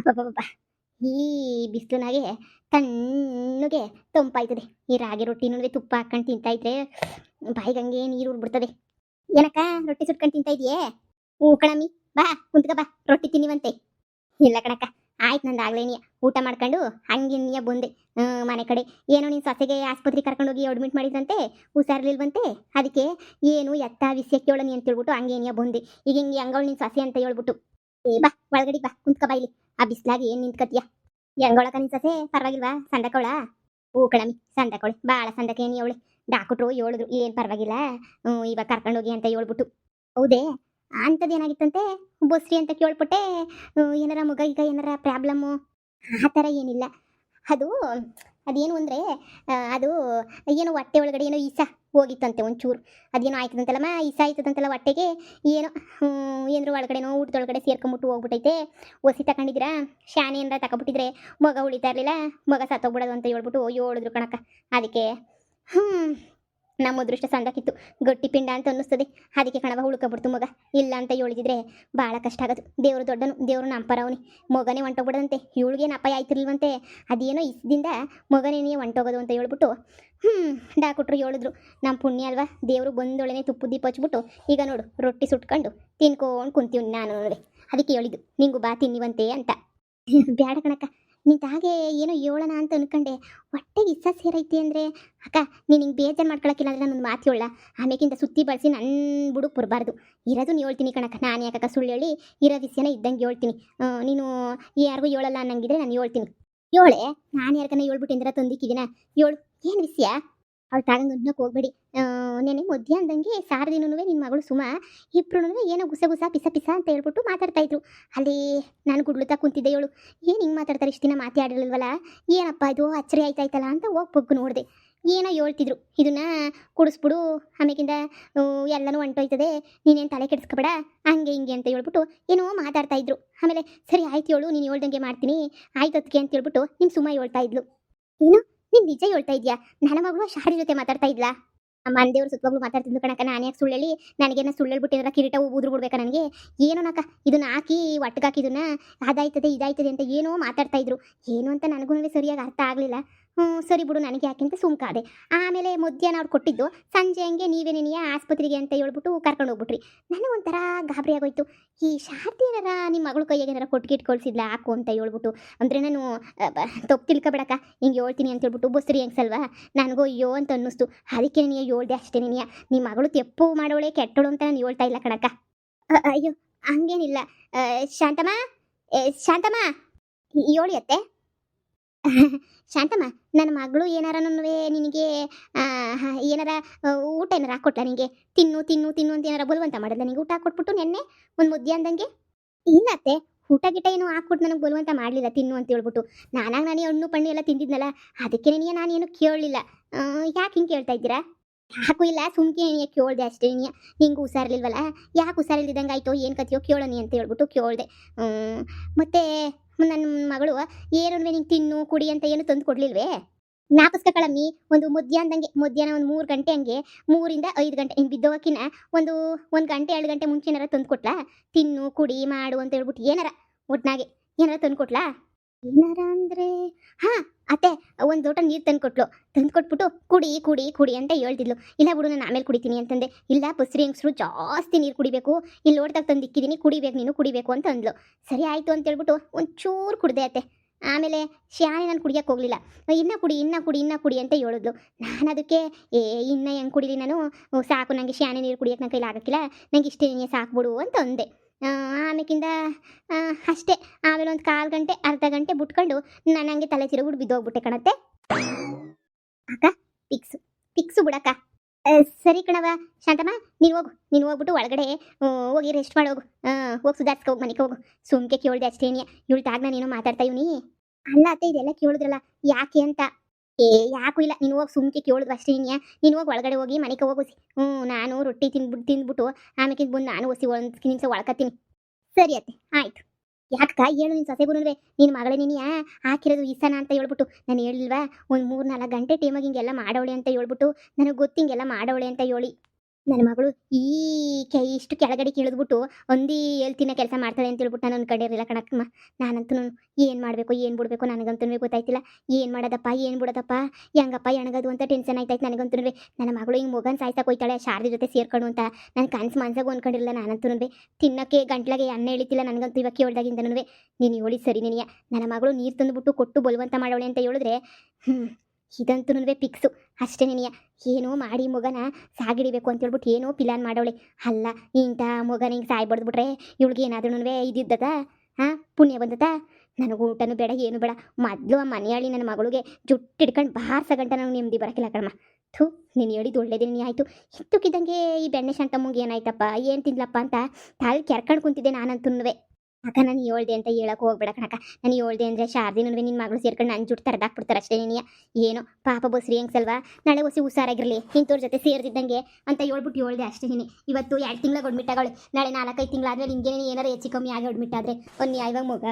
ಅಬ್ಬಬ್ಬಬ್ಬ! ಈ ಬಿಸಿಲಿನಾಗೆ ತಣ್ಣಗೆ ತಂಪಾಯ್ತದೆ. ಈ ರಾಗಿ ರೊಟ್ಟಿನುವೆ ತುಪ್ಪ ಹಾಕೊಂಡು ತಿಂತಾ ಇದ್ರೆ ಬಾಯಿಗಂಗೆ ನೀರು ಉರ್ಬಿಡ್ತದೆ. ಏನಕ್ಕ ರೊಟ್ಟಿ ಸುಟ್ಕೊಂಡು ತಿಂತಾ ಇದೀಯೇ? ಹ್ಞೂ ಕಣಮ್ಮಿ, ಬಾ ಕುಂತ್ಕ ಬಾ, ರೊಟ್ಟಿ ತಿನ್ನಿವಂತೆ. ಇಲ್ಲ ಕಣಕ್ಕ, ಆಯ್ತು ನಂದು ಆಗ್ಲೇನಿಯ ಊಟ ಮಾಡ್ಕೊಂಡು ಹಂಗಿನ್ನಿಯ ಬಂದೆ ಮನೆ ಕಡೆ. ಏನೋ ನಿನ್ನ ಸೊಸೆಗೆ ಆಸ್ಪತ್ರೆಗೆ ಕರ್ಕೊಂಡೋಗಿ ಅಡ್ಮಿಟ್ ಮಾಡಿದ್ರಂತೆ, ಹುಷಾರಿರ್ಲಿಲ್ವಂತೆ. ಅದಕ್ಕೆ ಏನು ಎತ್ತ ವಿಷಯ ಕೇಳೋನಿ ಅಂತ ಹೇಳ್ಬಿಟ್ಟು ಹಂಗೇನಿಯ ಬಂದೆ. ಈಗ ಹಿಂಗೆ ಹೆಂಗವಳು ನಿನ್ನ ಸೊಸೆ ಅಂತ ಹೇಳ್ಬಿಟ್ಟು. ಏ ಬಾ ಒಳಗಡೆ ಬಾ, ಕುಂತ್ಕ ಬಾ ಇಲ್ಲಿ. ಆ ಬಿಸ್ಲಾಗಿ ಏನ್ ನಿಂತ್ಕತಿಯ? ಹೆಂಗೊಳಕ ನಿನ್ ಸೊಸೆ ಪರವಾಗಿಲ್ವಾ? ಸಂದಕವಳ? ಹೂ ಕಣಮಿ, ಸಂದಕವಳೆ, ಬಾಳ ಸಂದಕ ಏನಿ ಅವಳೆ. ಡಾಕ್ಟ್ರು ಹೇಳಿದ್ರು ಏನ್ ಪರವಾಗಿಲ್ಲ, ಇವಾಗ ಕರ್ಕೊಂಡೋಗಿ ಅಂತ ಹೇಳ್ಬಿಟ್ಟು. ಹೌದೇ? ಅಂಥದ್ದೇನಾಗಿತ್ತಂತೆ? ಬಸ್ರಿ ಅಂತ ಕೇಳ್ಪಟ್ಟೆ. ಏನಾರ ಮಗ ಈಗ ಏನಾರ ಪ್ರಾಬ್ಲಮ್ಮು? ಆ ಥರ ಏನಿಲ್ಲ. ಅದು ಅದೇನು ಅಂದರೆ ಅದು ಏನೋ ಹೊಟ್ಟೆ ಒಳಗಡೆ ಏನೋ ಈಸ ಹೋಗಿತ್ತಂತೆ ಒಂಚೂರು. ಅದೇನೋ ಆಯ್ತದಂತಲ್ಲಮ್ಮ, ಈಸ ಆಯ್ತದಂತಲ್ಲ ಹೊಟ್ಟೆಗೆ. ಏನೋ ಏನಾರ ಒಳಗಡೆನೋ ಊಟದೊಳಗಡೆ ಸೇರ್ಕೊಂಬಿಟ್ಟು ಹೋಗ್ಬಿಟ್ಟೈತೆ. ಒಸಿ ತಗೊಂಡಿದ್ದೀರಾ? ಶಾನೆ ಏನಾರ ತಗೊಬಿಟ್ಟಿದ್ರೆ ಮಗ ಉಳಿತಾ ಇರಲಿಲ್ಲ, ಮಗ ಸತ್ತೋಗ್ಬಿಡೋದು ಅಂತ ಹೇಳ್ಬಿಟ್ಟು ಹೇಳಿದ್ರು ಕಣಕ್ಕ. ಅದಕ್ಕೆ ಹ್ಞೂ ನಮ್ಮ ಅದೃಷ್ಟ ಸಂದಕ್ಕಿತ್ತು. ಗಟ್ಟಿ ಪಿಂಡ ಅಂತ ಅನ್ನಿಸ್ತದೆ. ಅದಕ್ಕೆ ಕಣವ ಉಳ್ಕೊಬಿಡ್ತು ಮಗ. ಇಲ್ಲ ಅಂತ ಹೇಳಿದ್ರೆ ಭಾಳ ಕಷ್ಟ ಆಗೋದು. ದೇವರು ದೊಡ್ಡನು, ದೇವರು ನಂಪರವನಿ. ಮಗನೇ ಹೊಂಟೋಗ್ಬಿಡದಂತೆ. ಇವಳಿಗೇನು ಅಪಾಯ ಆಯ್ತಿರ್ಲಿಲ್ವಂತೆ. ಅದೇನೋ ಇಷ್ಟದಿಂದ ಮಗನೇ ಹೊಂಟೋಗೋದು ಅಂತ ಹೇಳ್ಬಿಟ್ಟು ಡಾಕ್ಟ್ರು ಹೇಳಿದ್ರು. ನಮ್ಮ ಪುಣ್ಯ ಅಲ್ವಾ, ದೇವರು ಬಂದೊಳನೆ ತುಪ್ಪು ದೀಪ ಹಚ್ಬಿಟ್ಟು ಈಗ ನೋಡು ರೊಟ್ಟಿ ಸುಟ್ಕೊಂಡು ತಿನ್ಕೊಂಡು ಕುಂತೀವಿ ನಾನು ನೋಡಿ. ಅದಕ್ಕೆ ಹೇಳಿದ್ದು ನಿಂಗೂ ಬಾ ತಿನ್ನಿವಂತೆ ಅಂತ. ಬ್ಯಾಡ ಕಣಕ್ಕ, ನಿಂತ ಹಾಗೆ ಏನೋ ಹೇಳೋಣ ಅಂತ ಅನ್ಕೊಂಡೆ. ಹೊಟ್ಟೆಗೆ ಇಷ್ಟ ಸೇರೈತಿ ಅಂದರೆ ಅಕ್ಕ, ನೀನು ಹಿಂಗೆ ಬೇಜಾರು ಮಾಡ್ಕೊಳಕ್ಕಿಲ್ಲ ಅಂದರೆ ನಾನೊಂದು ಮಾತು ಹೇಳ. ಆಮೇಕಿಂತ ಸುತ್ತಿ ಬಳಸಿ ನನ್ನ ಬುಡಕ್ಕೆ ಬರಬಾರ್ದು. ಇರೋದನ್ನ ಹೇಳ್ತೀನಿ ಕಣಕ್ಕ, ನಾನು ಯಾಕಕ್ಕ ಸುಳ್ಳು ಹೇಳಿ? ಇರೋ ವಿಷಯನ ಇದ್ದಂಗೆ ಹೇಳ್ತೀನಿ. ನೀನು ಯಾರಿಗೂ ಹೇಳಲ್ಲ ಅನ್ನಂಗಿದ್ರೆ ನಾನು ಹೇಳ್ತೀನಿ. ಹೇಳೆ, ನಾನು ಯಾರಕನ್ನ ಹೇಳ್ಬಿಟ್ಟು ಎಂದ್ರ ತಂದಿಕ್ಕಿದ್ದೀನ? ಹೇಳು, ಏನು ವಿಷಯ? ಅವ್ಳು ತಗೊಂಡು ಅನ್ನಕ್ಕೆ ಹೋಗ್ಬೇಡಿ. ನೆನೆ ಮಧ್ಯಾಹ್ನದಂಗೆ ಸಾರದಿನೂ ನಿನ್ನ ಮಗಳು ಸುಮ ಇಬ್ರು ಏನೋ ಗುಸ ಗುಸ ಪಿಸ ಪಿಸ ಅಂತ ಹೇಳ್ಬಿಟ್ಟು ಮಾತಾಡ್ತಾ ಇದ್ರು. ಅಲ್ಲಿ ನಾನು ಗುಡ್ಲುತ್ತಾ ಕುಂತಿದ್ದೆ. ಹೇಳು, ಏನು ಹಿಂಗೆ ಮಾತಾಡ್ತಾರೆ? ಇಷ್ಟು ದಿನ ಮಾತಾಡಿರಲಿಲ್ವಲ್ಲ, ಏನಪ್ಪ ಇದು ಅಚ್ಚರಿ ಆಯ್ತಾಯ್ತಲ್ಲ ಅಂತ ಹೋಗಿ ಬಗ್ಗು ನೋಡಿದೆ. ಏನೋ ಹೇಳ್ತಿದ್ರು, ಇದನ್ನ ಕುಡಿಸ್ಬಿಡು, ಆಮೇಕಿಂದ ಎಲ್ಲನೂ ಹೊಂಟೋಯ್ತದೆ, ನೀನೇನು ತಲೆ ಕೆಡಿಸ್ಕೊಬೇಡ, ಹಂಗೆ ಹಿಂಗೆ ಅಂತ ಹೇಳ್ಬಿಟ್ಟು ಏನೋ ಮಾತಾಡ್ತಾ ಇದ್ರು. ಆಮೇಲೆ ಸರಿ ಆಯ್ತು ಹೇಳು, ನೀನು ಹೇಳ್ದಂಗೆ ಮಾಡ್ತೀನಿ, ಆಯ್ತು ಅದಕ್ಕೆ ಅಂತ ಹೇಳ್ಬಿಟ್ಟು ನಿಮ್ಮ ಸುಮ ಹೇಳ್ತಾ ಇದ್ಲು. ಏನು, ನೀನು ನಿಜ ಹೇಳ್ತಾ ಇದೆಯಾ? ನನ್ನ ಮಗಳು ಶಾರಿ ಜೊತೆ ಮಾತಾಡ್ತಾ ಇದ್ಲಾ? ಮಂದೇವ್ರು ಸುತ್ತವಾಗ್ಲೂ ಮಾತಾಡ್ತಿದ್ಲು ಕಣಕ್ಕ. ನಾನು ಯಾಕೆ ಸುಳ್ಳು ಹೇಳಿ? ನನಗೇನ ಸುಳ್ಳು ಹೇಳ್ಬಿಟ್ಟಿದ್ರ ಕಿರೀಟ ಉದುರು ಬಿಡ್ಬೇಕಾ ನನಗೆ? ಏನೋನಕ್ಕ, ಇದನ್ನ ಹಾಕಿ ಒಟ್ಟಿಗಾಕಿ ಇದನ್ನ ಅದಾಯ್ತದೆ ಇದಾಯ್ತದೆ ಅಂತ ಏನೋ ಮಾತಾಡ್ತಾ ಇದ್ರು. ಏನು ಅಂತ ನನಗೂ ಸರಿಯಾಗಿ ಅರ್ಥ ಆಗಲಿಲ್ಲ. ಸರಿ ಬಿಡು, ನನಗೆ ಯಾಕೆಂತ ಸುಮ್ಕಾದೆ. ಆಮೇಲೆ ಮಧ್ಯಾಹ್ನ ಅವ್ರು ಕೊಟ್ಟಿದ್ದು, ಸಂಜೆ ಹಂಗೆ ನೀವೇನೇನಿಯ ಆಸ್ಪತ್ರೆಗೆ ಅಂತ ಹೇಳ್ಬಿಟ್ಟು ಕರ್ಕೊಂಡು ಹೋಗ್ಬಿಟ್ರಿ. ನನಗೊಂಥರ ಗಾಬರಿ ಆಗೋಯ್ತು. ಈ ಶಾರದಿ ಏನಾರ ನಿಮ್ಮ ಮಗಳು ಕೈಯಾಗ ಏನಾರ ಕೊಟ್ಗಿಟ್ಟು ಕಳಿಸಿದ್ಲ ಹಾಕು ಅಂತ ಹೇಳ್ಬಿಟ್ಟು. ಅಂದರೆ ನಾನು ತಪ್ಪು ತಿಳ್ಕೊಬೇಡಕ್ಕ, ಹಿಂಗೆ ಹೇಳ್ತೀನಿ ಅಂತ ಹೇಳ್ಬಿಟ್ಟು ಬಸ್ರಿ ಹೆಂಗ್ಸಲ್ವಾ, ನನಗೂ ಅಯ್ಯೋ ಅಂತ ಅನ್ನಿಸ್ತು. ಅದಕ್ಕೆ ನೀನು ಹೇಳ್ದೆ ಅಷ್ಟೇ. ನೀನು ನಿಮ್ಮ ಮಗಳು ತೆಪ್ಪು ಮಾಡೋಳೆ ಕೆಟ್ಟೋಳು ಅಂತ ನಾನು ಹೇಳ್ತಾ ಇಲ್ಲ ಕಣಕ್ಕ. ಅಯ್ಯೋ ಹಂಗೇನಿಲ್ಲ. ಶಾಂತಮ್ಮ, ಶಾಂತಮ್ಮ, ಹೇಳಿ ಅತ್ತೆ. ಶಾಂತಮ್ಮ, ನನ್ನ ಮಗಳು ಏನಾರನೂ ನಿನಗೆ ಏನಾರ ಊಟ ಏನಾರ ಹಾಕ್ಕೊಟ್ಲ ನಿನಗೆ? ತಿನ್ನು ತಿನ್ನು ತಿನ್ನು ಅಂತ ಏನಾರ ಬಲವಂತ ಮಾಡಿದ್ಲ ನಿನಗೆ ಊಟ ಹಾಕ್ಕೊಟ್ಬಿಟ್ಟು ನೆನ್ನೆ ಒಂದು ಮುದ್ದೆ ಅಂದಂಗೆ? ಇಲ್ಲ ಅತ್ತೆ, ಊಟ ಗಿಟ ಏನು ಹಾಕ್ಬಿಟ್ಟು ನನಗೆ ಬಲವಂತ ಮಾಡಲಿಲ್ಲ ತಿನ್ನು ಅಂತ ಹೇಳ್ಬಿಟ್ಟು. ನಾನಾಗ ನಾನೇ ಹಣ್ಣು ಪಣ್ಣು ಎಲ್ಲ ತಿಂದಿದ್ನಲ್ಲ, ಅದಕ್ಕೆ ನಿನಗೆ ನಾನೇನು ಕೇಳಲಿಲ್ಲ. ಯಾಕೆ ಹಿಂಗೆ ಕೇಳ್ತಾ ಇದ್ದೀರಾ? ಯಾಕೂ ಇಲ್ಲ, ಸುಮ್ಕೆ ನೀನು ಕೇಳಿದೆ ಅಷ್ಟೇ. ನಿಂಗೆ ಹುಷಾರಿಲ್ವಲ್ಲ, ಯಾಕೆ ಹುಷಾರಿಲ್ದಿದ್ದಂಗೆ ಆಯಿತು, ಏನು ಕಥೆಯೋ ಕೇಳೋನಿ ಅಂತ ಹೇಳ್ಬಿಟ್ಟು ಕೇಳಿದೆ. ಮತ್ತು ನನ್ನ ಮಗಳು ಏನು ನಿಂಗೆ ತಿನ್ನು ಕುಡಿ ಅಂತ ಏನು ತಂದು ಕೊಡಲಿಲ್ವೇ? ಜ್ಞಾಪಿಸ್ಕ ಕಳಮ್ಮಿ, ಒಂದು ಮಧ್ಯಾಹ್ನ ಒಂದು 3 ಗಂಟೆ ಹಂಗೆ, 3ರಿಂದ 5 ಗಂಟೆ ಹಿಂಗೆ ಬಿದ್ದೋಗಕ್ಕಿನ ಒಂದು ಗಂಟೆ 2 ಗಂಟೆ ಮುಂಚೆ ಏನಾರ ತಂದು ಕೊಟ್ಲಾ? ತಿನ್ನು ಕುಡಿ ಮಾಡು ಅಂತ ಹೇಳ್ಬಿಟ್ಟು ಏನಾರ ಒಟ್ನಾಗೆ ಏನಾರ ತಂದು ಕೊಟ್ಲಾ? ಏನಾರ ಅಂದರೆ ಹಾಂ ಅತ್ತೆ, ಒಂದು ಲೋಟ ನೀರು ತಂದುಕೊಟ್ಬಿಟ್ಟು ಕುಡಿ ಕುಡಿ ಕುಡಿ ಅಂತ ಹೇಳ್ತಿದ್ಲು. ಇಲ್ಲ ಬಿಡು, ನಾನು ಆಮೇಲೆ ಕುಡಿತೀನಿ ಅಂತಂದೆ. ಇಲ್ಲ ಬಸ್ರಿ ಹೆಂಗಸ್ರು ಜಾಸ್ತಿ ನೀರು ಕುಡಿಬೇಕು, ಇಲ್ಲಿ ಲೋಟದಾಗ ತಂದು ಇಕ್ಕಿದ್ದೀನಿ, ಕುಡಿಬೇಕು ನೀನು ಕುಡಿಬೇಕು ಅಂತ ಅಂದ್ಲು. ಸರಿ ಆಯಿತು ಅಂತ ಹೇಳ್ಬಿಟ್ಟು ಒಂಚೂರು ಕುಡ್ದೆ ಅತ್ತೆ. ಆಮೇಲೆ ಶಾನೆ ನಾನು ಕುಡಿಯೋಕ್ಕೆ ಹೋಗಲಿಲ್ಲ. ಇನ್ನು ಕುಡಿ ಇನ್ನು ಕುಡಿ ಇನ್ನು ಕುಡಿ ಅಂತ ಹೇಳಿದ್ಲು. ನಾನು ಅದಕ್ಕೆ ಇನ್ನು ಹೆಂಗೆ ಕುಡೀಲಿ ನಾನು, ಸಾಕು ನನಗೆ ಶಾನೆ ನೀರು ಕುಡಿಯೋಕ್ಕೆ ನನ್ನ ಕೈಲಿ ಆಗೋಕ್ಕಿಲ್ಲ, ನಂಗೆ ಇಷ್ಟೇ ಸಾಕ್ಬಿಡು ಅಂತ ಅಂದೆ. ಆಮೇಕಿಂದ ಅಷ್ಟೇ. ಆಮೇಲೆ ಒಂದು 1/4 ಗಂಟೆ ಅರ್ಧ ಗಂಟೆ ಬಿಟ್ಕೊಂಡು ನಾನು ಹಂಗೆ ತಲೆ ತಿರುಗ್ಬಿಟ್ಟು ಬಿದ್ದೋಗ್ಬಿಟ್ಟೆ ಕಣತ್ತೆ. ಅಕ್ಕ, ಪಿಕ್ಸು ಪಿಕ್ಸು ಬಿಡಕ್ಕ. ಸರಿ ಕಣವ ಶಾಂತಮ್ಮ, ನೀನು ಹೋಗ್ಬಿಟ್ಟು ಒಳಗಡೆ ಹೋಗಿ ರೆಸ್ಟ್ ಮಾಡೋಗು. ಹೋಗಿ ಸುಧಾರಿಸ್ಕೊ, ಹೋಗಿ ಮನೆಗೆ ಹೋಗು. ಸುಮ್ಕೆ ಕೇಳಿದೆ ಅಷ್ಟೇನಿಯ, ಇವಳು ನಾನೇನೋ ಮಾತಾಡ್ತಾ ಇವನಿ. ಅಲ್ಲ ಅತ್ತೆ, ಇದೆಲ್ಲ ಕೇಳಿದ್ರಲ್ಲ ಯಾಕೆ ಅಂತ. ಯಾಕೂ ಇಲ್ಲ, ನೀನು ಹೋಗಿ ಸುಮ್ಕೆ ಕೇಳಿದ್ರು ಅಷ್ಟೇ. ನೀನು ಹೋಗಿ ಒಳಗಡೆ ಹೋಗಿ ಮನೆಗೆ ಹೋಗುಸಿ. ನಾನು ರೊಟ್ಟಿ ತಿಂದ್ಬಿಟ್ಟು ಆಮೇಲೆ ಬಂದು ನಾನು ಒಸಿ ಒಂದು ನಿಮಿಷ ಒಳ್ಕತ್ತೀನಿ. ಸರಿ ಅತ್ತೆ, ಆಯಿತು. ಯಾಕಕ್ಕ, ಹೇಳು ನಿನ್ನ ಸೊಸೆಗುನುವೆ, ನಿನ್ನ ಮಗಳೇ ನೀನಿಯಾ ಹಾಕಿರೋದು ಈಸನ ಅಂತ ಹೇಳ್ಬಿಟ್ಟು. ನಾನು ಹೇಳಿಲ್ವಾ, ಒಂದು 3-4 ಗಂಟೆ ಟೈಮಾಗಿ ಹಿಂಗೆಲ್ಲ ಮಾಡೋಳೆ ಅಂತ ಹೇಳ್ಬಿಟ್ಟು. ನನಗೆ ಗೊತ್ತು ಹಿಂಗೆಲ್ಲ ಮಾಡೋಳೆ ಅಂತ ಹೇಳಿ. ನನ್ನ ಮಗಳು ಈ ಇಷ್ಟು ಕೆಳಗಡೆ ಇಳಿದ್ಬಿಟ್ಟು ಒಂದಿ ಹೇಳ್ತಿನ ಕೆಲಸ ಮಾಡ್ತಾಳೆ ಅಂತ ಹೇಳ್ಬಿಟ್ಟು ನಾನು ಅನ್ಕೊಂಡಿರಲಿಲ್ಲ ಕಣಕ್ಕಮ್ಮ. ನಾನಂತೂ ಏನು ಮಾಡಬೇಕು ಏನು ಬಿಡಬೇಕು ನನಗಂತೂ ಗೊತ್ತಾಯ್ತಿಲ್ಲ. ಏನು ಮಾಡೋದಪ್ಪ ಏನು ಬಿಡೋದಪ್ಪ, ಹೆಂಗಪ್ಪ ಎಣಗೋದು ಅಂತ ಟೆನ್ಷನ್ ಆಯ್ತಾಯ್ತು ನನಗಂತೂ. ನನ್ನ ಮಗಳು ಹಿಂಗೆ ಮಗನ ಸಾಯ್ತಾ ಹೋಯ್ತಾಳೆ ಶಾರದೆ ಜೊತೆ ಸೇರ್ಕೊಂಡು ಅಂತ ನಾನು ಕನಸು ಮನ್ಸಾಗ ಅಂದ್ಕೊಂಡಿರಲಿಲ್ಲ ನಾನಂತೂ. ತಿನ್ನೋಕ್ಕೆ ಗಂಟ್ಲಾಗೆ ಅನ್ನ ಇಳಿತಿಲ್ಲ ನನಗಂತೂ ಇವಾಗ ಕೇಳ್ದಾಗಿಂದನೂ. ನೀನು ಹೇಳಿ ಸರಿ ನಿನಗೆ ನನ್ನ ಮಗಳು ನೀರು ತಂದುಬಿಟ್ಟು ಕೊಟ್ಟು ಬಲವಂತ ಮಾಡೋಳೆ ಅಂತ ಹೇಳಿದ್ರೆ ಇದಂತೂ ಫಿಕ್ಸು ಅಷ್ಟೇ ನಿನಗೆ. ಏನೋ ಮಾಡಿ ಮಗನ ಸಾಗಿಡಿಬೇಕು ಅಂತ ಹೇಳ್ಬಿಟ್ಟು ಏನೋ ಪ್ಲಾನ್ ಮಾಡೋಳೆ. ಅಲ್ಲ ಇಂಥ ಮಗನ ಹಿಂಗೆ ಸಾಯ್ಬಡ್ದ್ಬಿಟ್ರೆ ಇವಳಿಗೆ ಏನಾದ್ರೂ ಇದ್ದಿದ್ದದ ಹಾಂ ಪುಣ್ಯ ಬಂದದ. ನನಗೆ ಊಟನೂ ಬೇಡ ಏನು ಬೇಡ. ಮೊದಲು ಆ ಮನೆಯಾಳಿ ನನ್ನ ಮಗಳಿಗೆ ಜುಟ್ಟಿಡ್ಕೊಂಡು ಬಾರ್ಸ ಗಂಟ ನನಗೆ ನೆಮ್ಮದಿ ಬರೋಕ್ಕಿಲ್ಲ ಕಣಮ್ಮ. ಥೂ ನೀನು ಹೇಳಿದ್ದು ಒಳ್ಳೇದೇ ನೀ ಆಯಿತು. ಇದ್ದಕ್ಕಿದ್ದಂಗೆ ಈ ಬೆಣ್ಣೆ ಶಾಂತಮ್ಮಂಗೆ ಏನಾಯ್ತಪ್ಪ ಏನು ತಿನ್ಲಪ್ಪ ಅಂತ ತಾಳಿ ಕೆರ್ಕೊಂಡು ಕುಂತಿದ್ದೆ ನಾನಂತೂ. ಅಕ್ಕ ನಾನು ಹೇಳ್ದೆ ಅಂತ ಹೇಳಕ್ಕೆ ಹೋಗ್ಬೇಡ ಕಣಕ್ಕ. ನಾನು ಹೇಳ್ದೆ ಅಂದರೆ ಶಾರದಿನೂ ನಿನ್ನ ಮಗಳು ಸೇರ್ಕೊಂಡು ನನ್ನ ಜುಟ್ಟು ತರದಾಕ್ಬಿಡ್ತಾರೆ ಅಷ್ಟೇ ನೀನು. ಏನೋ ಪಾಪ ಬಸ್ರಿ ಹೆಂಗ್ಸಲ್ವಾ, ನಾಳೆ ಹೊಸಿ ಹುಷಾರಾಗಿರಲಿ ಇಂಥವ್ರ ಜೊತೆ ಸೇರ್ದಿದ್ದಂಗೆ ಅಂತ ಹೇಳ್ಬಿಟ್ಟು ಹೇಳ್ದೆ ಅಷ್ಟೇ ನೀನು. ಇವತ್ತು 2 ತಿಂಗಳ ಅಡ್ಮಿಟ್ಟಾಗಳೆ, ನಾಳೆ 4-5 ತಿಂಗಳಾದ್ಮೇಲೆ ನಿಮಗೆ ಏನಾರು ಹೆಚ್ಚು ಕಮ್ಮಿ ಆಗಿ ಅಡ್ಮಿಟ್ಟಾದರೆ ಒಂದು ನ್ಯಾಯವಾಗಿ ಮಗ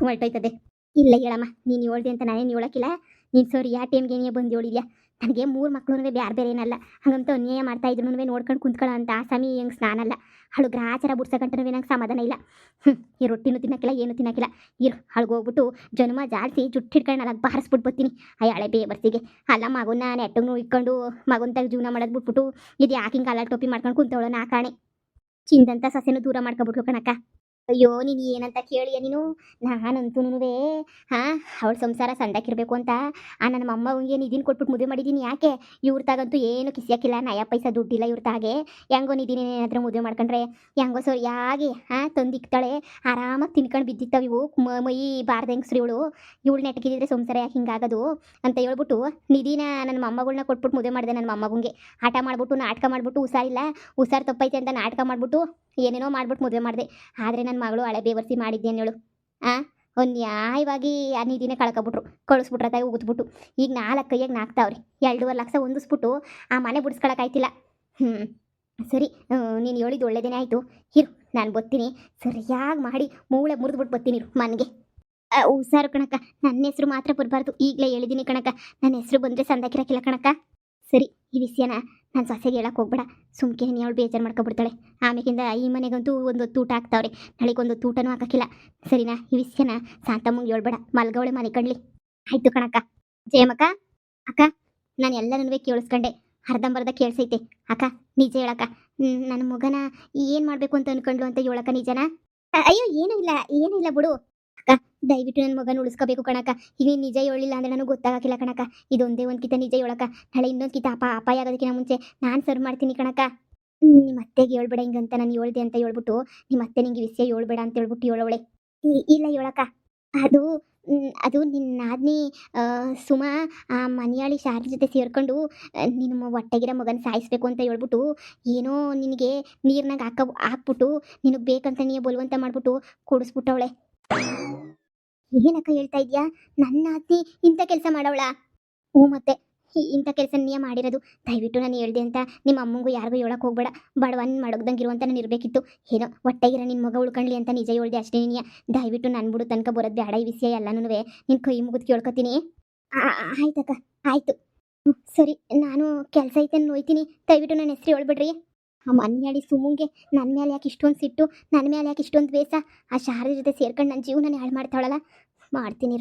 ಹೊರಟೋಯ್ತದೆ. ಇಲ್ಲ ಹೇಳಮ್ಮ, ನೀನು ಹೇಳ್ದೆ ಅಂತ ನಾನೇನು ಹೇಳೋಕ್ಕಿಲ್ಲ. ನೀನು ಸರಿ ಆ ಟೈಮ್ಗೆ ನೀನು ಬಂದು ಹೇಳಿದ್ಯಾ. ನನಗೆ 3 ಮಕ್ಕಳು ಬೇರೆ ಬೇರೆ ಏನಲ್ಲ, ಹಂಗಂತ ಅನ್ಯಾಯ ಮಾಡ್ತಾ ಇದ್ರು ನೋಡ್ಕೊಂಡು ಕುಂತ್ಕೊಳ್ಳೋ ಅಂತ ಆಸಾಮಿ ಹೆಂಗೆ ಸ್ನಾನ ಅಲ್ಲ. ಅವಳು ಗ್ರಾಚಾರ ಬಿಡ್ಸಕಂಟನೂ ನಂಗೆ ಸಮಾಧಾನ ಇಲ್ಲ. ಈ ರೊಟ್ಟಿನೂ ತಿನ್ನಕ್ಕಿಲ್ಲ ಏನು ತಿನ್ನಕ್ಕಿಲ್ಲ. ಇರು ಅವಳಿಗೆ ಹೋಗ್ಬಿಟ್ಟು ಜನ್ಮ ಜಾಲಿಸಿ ಜುಟ್ಟು ಹಿಡ್ಕೊಂಡು ಅಲ್ಲ ಬಾರಿಸ್ಬಿಟ್ಟು ಬರ್ತೀನಿ ಆ ಹಳೆ ಬೇಬರ್ಸಿಗೆ. ಅಲ್ಲ ಮಗುನ ನೆಟ್ಟಗೂ ಇಟ್ಕೊಂಡು ಮಗುಂತಾಗ ಜೀವನ ಮಾಡೋದು ಬಿಟ್ಬಿಟ್ಟು ಇದು ಯಾಕೆ ಹಿಂಗೆ ಅಲ್ಲ ಟೋಪಿ ಮಾಡ್ಕೊಂಡು ಕುಂತವಳು ನಾ ಕಾಣೆ. ಚಿಂದಂತ ಸಸ್ಯನೂ ದೂರ ಮಾಡ್ಕೊಬಿಟ್ಲು ಕಣಕ್ಕ. ಅಯ್ಯೋ ನೀನು ಏನಂತ ಕೇಳಿಯ ನೀನು. ನಾನಂತೂ ಹಾಂ ಅವಳ ಸಂಸಾರ ಸಂದಾಕಿರ್ಬೇಕು ಅಂತ ನನ್ನ ಮೊಮ್ಮಗಂಗೆ ನಿಧಿನ ಕೊಟ್ಬಿಟ್ಟು ಮದುವೆ ಮಾಡಿದ್ದೀನಿ. ಯಾಕೆ ಇವ್ರ ತಾಗಂತೂ ಏನು ಕಿಸಿಯಾಕಿಲ್ಲ, ನಯ ಪೈಸಾ ದುಡ್ಡಿಲ್ಲ ಇವ್ರ ತಾಗೆ. ಹೆಂಗೋ ನಿಧಿನ ಏನಾದರೂ ಮದುವೆ ಮಾಡ್ಕೊಂಡ್ರೆ ಹೆಂಗೋ ಸರಿಯಾಗಿ ತಂದಿಕ್ತಾಳೆ, ಆರಾಮಾಗಿ ತಿನ್ಕೊಂಡು ಬಿದ್ದಿತ್ತಾವೆ ಇವು ಮೈ ಬಾರ್ದ ಹೆಂಗ್ಸ್ರಿ ಇವಳು ನೆಟ್ಕಿದ್ರೆ ಸಂಸಾರ ಯಾಕೆ ಹಿಂಗಾಗೋದು ಅಂತ ಹೇಳ್ಬಿಟ್ಟು ನಿಧಿನ ನನ್ನ ಮೊಮ್ಮಗಳನ್ನ ಕೊಟ್ಬಿಟ್ಟು ಮದುವೆ ಮಾಡಿದೆ. ನನ್ನ ಮೊಮ್ಮಗಂಗೆ ಆಟ ಮಾಡ್ಬಿಟ್ಟು ನಾಟಕ ಮಾಡ್ಬಿಟ್ಟು ಹುಷಾರಿಲ್ಲ, ಹುಷಾರು ತಪ್ಪೈತೆ ಅಂತ ನಾಟಕ ಮಾಡ್ಬಿಟ್ಟು ಏನೇನೋ ಮಾಡ್ಬಿಟ್ಟು ಮದುವೆ ಮಾಡಿದೆ. ಆದರೆ ನನ್ನ ಮಗಳು ಹಳೆ ಬೇವರ್ಸಿ ಮಾಡಿದ್ದೆ ಅನ್ನೋಳು ಒಂದು ನ್ಯಾಯವಾಗಿ ಆ ನಿಧಿನೇ ಕಳ್ಕೊಬಿಟ್ರು, ಕಳಿಸ್ಬಿಟ್ರ ತಾಯಿ ಉಗಿದ್ಬಿಟ್ಟು. ಈಗ 4 ಕೈಯಾಗ ನಾಕ್ತಾವ್ರಿ, 2.5 ಲಕ್ಷ ಹೊಂದಿಸ್ಬಿಟ್ಟು ಆ ಮನೆ ಬಿಡಿಸ್ಕೊಳಕ್ಕಾಯ್ತಿಲ್ಲ. ಸರಿ ನೀನು ಹೇಳಿದ್ದು ಒಳ್ಳೇದೇನೆ ಆಯಿತು. ಇರು ನಾನು ಬರ್ತೀನಿ, ಸರಿಯಾಗಿ ಮಾಡಿ ಮೂಳೆ ಮುರಿದ್ಬಿಟ್ಟು ಬರ್ತೀನಿ ಇರು ಮನೆಗೆ. ಹುಷಾರು ಕಣಕ್ಕ, ನನ್ನ ಹೆಸರು ಮಾತ್ರ ಬರಬಾರ್ದು. ಈಗಲೇ ಹೇಳಿದ್ದೀನಿ ಕಣಕ್ಕ, ನನ್ನ ಹೆಸರು ಬಂದರೆ ಸಂದಾಕಿರಕ್ಕಿಲ್ಲ ಕಣಕ್ಕ. ಸರಿ ಈ ವಿಷಯನ ನಾನು ಸೊಸೆಗೆ ಹೇಳಕ್ಕೆ ಹೋಗ್ಬೇಡ, ಸುಮ್ಕೆ ನೀನು ಅವಳು ಬೇಜಾರು ಮಾಡ್ಕೊಬಿಡ್ತಾಳೆ. ಆಮೇಲಿಂದ ಈ ಮನೆಗಂತೂ ಒಂದು ಊಟ ಹಾಕ್ತಾವ್ರೆ, ನಾಳೆಗೊಂದು ಊಟನೂ ಹಾಕೋಕ್ಕಿಲ್ಲ. ಸರಿನಾ? ಈ ವಿಷಯನ ಶಾಂತಮ್ಮಂಗೆ ಹೇಳ್ಬೇಡ, ಮಲ್ಗವಳೆ ಮನೆ ಕಣ್ಲಿ. ಆಯಿತು ಕಣಕ್ಕ. ಜಯಮಕ್ಕ ಅಕ್ಕ, ನಾನು ಎಲ್ಲನೂ ಕೇಳಿಸ್ಕೊಂಡೆ, ಅರ್ಧಂಬರ್ಧ ಕೇಳಿಸೈತೆ ಅಕ್ಕ. ನಿಜ ಹೇಳಕ್ಕ, ನನ್ನ ಮಗನ ಏನು ಮಾಡಬೇಕು ಅಂತ ಅನ್ಕೊಂಡ್ಲು ಅಂತ ಹೇಳಕ್ಕ ನಿಜನಾ? ಅಯ್ಯೋ ಏನೂ ಇಲ್ಲ ಬಿಡು ಅಕ್ಕ. ದಯವಿಟ್ಟು ನನ್ನ ಮಗನ ಉಳಿಸ್ಕೋಬೇಕು ಕಣಕ್ಕ. ಈಗ ನೀನು ನಿಜ ಹೇಳಿಲ್ಲ ಅಂದರೆ ನನಗೆ ಗೊತ್ತಾಗಕ್ಕಿಲ್ಲ ಕಣಕ್ಕ. ಇದೊಂದೇ ಒಂದು ಕಿತ ನಿಜ ಹೇಳಕ್ಕ, ನಾಳೆ ಇನ್ನೊಂದು ಕಿತ ಅಪಾಯ ಆಗೋದಕ್ಕಿಂತ ಮುಂಚೆ ನಾನು ಸರ್ವ್ ಮಾಡ್ತೀನಿ ಕಣಕ್ಕ. ನಿಮ್ಮ ಅತ್ತೆಗೆ ಹೇಳ್ಬೇಡ ಹಿಂಗಂತ ನಾನು ಹೇಳ್ದೆ ಅಂತ ಹೇಳ್ಬಿಟ್ಟು ನಿಮ್ಮ ಅತ್ತೆ ನಿಂಗೆ ವಿಷಯ ಹೇಳ್ಬೇಡ ಅಂತ ಹೇಳ್ಬಿಟ್ಟು ಹೇಳೋಳೆ. ಇಲ್ಲ ಹೇಳಕ್ಕ, ಅದು ಅದು ನಿನ್ನ ನಾದ್ನಿ ಸುಮಾ ಆ ಮನೆಯಾಳಿ ಶಾರದೆ ಜೊತೆ ಸೇರ್ಕೊಂಡು ನಿನ್ನ ಹೊಟ್ಟೆಗಿರೋ ಮಗನ ಸಾಯಿಸ್ಬೇಕು ಅಂತ ಹೇಳ್ಬಿಟ್ಟು ಏನೋ ನಿನಗೆ ನೀರಿನಾಗ ಹಾಕ್ಬಿಟ್ಟು ನಿನಗೆ ಬೇಕಂತ ನೀ ಬಲವಂತ ಮಾಡಿಬಿಟ್ಟು ಕುಡಿಸ್ಬಿಟ್ಟವಳೆ. ಏನಕ್ಕ ಹೇಳ್ತಾ ಇದೆಯಾ? ನನ್ನ ಅತ್ತಿ ಇಂಥ ಕೆಲಸ ಮಾಡವಳ? ಮತ್ತೆ ಇಂಥ ಕೆಲಸ ನೀ ಮಾಡಿರೋದು. ದಯವಿಟ್ಟು ನಾನು ಹೇಳ್ದೆ ಅಂತ ನಿಮ್ಮ ಅಮ್ಮಂಗೂ ಯಾರಿಗೂ ಹೇಳಕ್ಕೆ ಹೋಗ್ಬೇಡ. ಬಡವನ್ ಮಡಗ್ದಂಗಿರುವಂತ ನಾನು ಇರಬೇಕಿತ್ತು. ಏನೋ ಹೊಟ್ಟೆಗಿರೋ ನಿನ್ನ ಮಗ ಉಳ್ಕೊಳ್ಳಿ ಅಂತ ನಿಜ ಹೇಳ್ದೆ ಅಷ್ಟೇ. ನೀ ದಯವಿಟ್ಟು ನನ್ನ ಬಿಡು ತನಕ ಬರೋದು ಬೇಡ. ಈ ವಿಷಯ ಎಲ್ಲನೂ ನಿನ್ನ ಕೈ ಮುಗಿದು ಕೇಳ್ಕೊತೀನಿ. ಆಯ್ತಕ್ಕ, ಆಯಿತು. ಸರಿ, ನಾನು ಕೆಲಸ ಐತೆ ನೋಯ್ತೀನಿ. ದಯವಿಟ್ಟು ನನ್ನ ಹೆಸರು ಹೇಳ್ಬಿಡ್ರಿ. ಆ ಮನೆಯಾಡಿ ಸುಮ್ಮಂಗೆ ನನ್ನ ಮೇಲೆ ಯಾಕೆ ಇಷ್ಟೊಂದು ಸಿಟ್ಟು, ನನ್ನ ಮೇಲೆ ಯಾಕೆ ಇಷ್ಟೊಂದು ದ್ವೇಷ? ಆ ಶಾರದೆ ಜೊತೆ ಸೇರ್ಕೊಂಡು ನನ್ನ ಜೀವನ ಹಾಳು ಮಾಡ್ತಾವಳಲ್ಲ. ಮಾಡ್ತೀನಿ.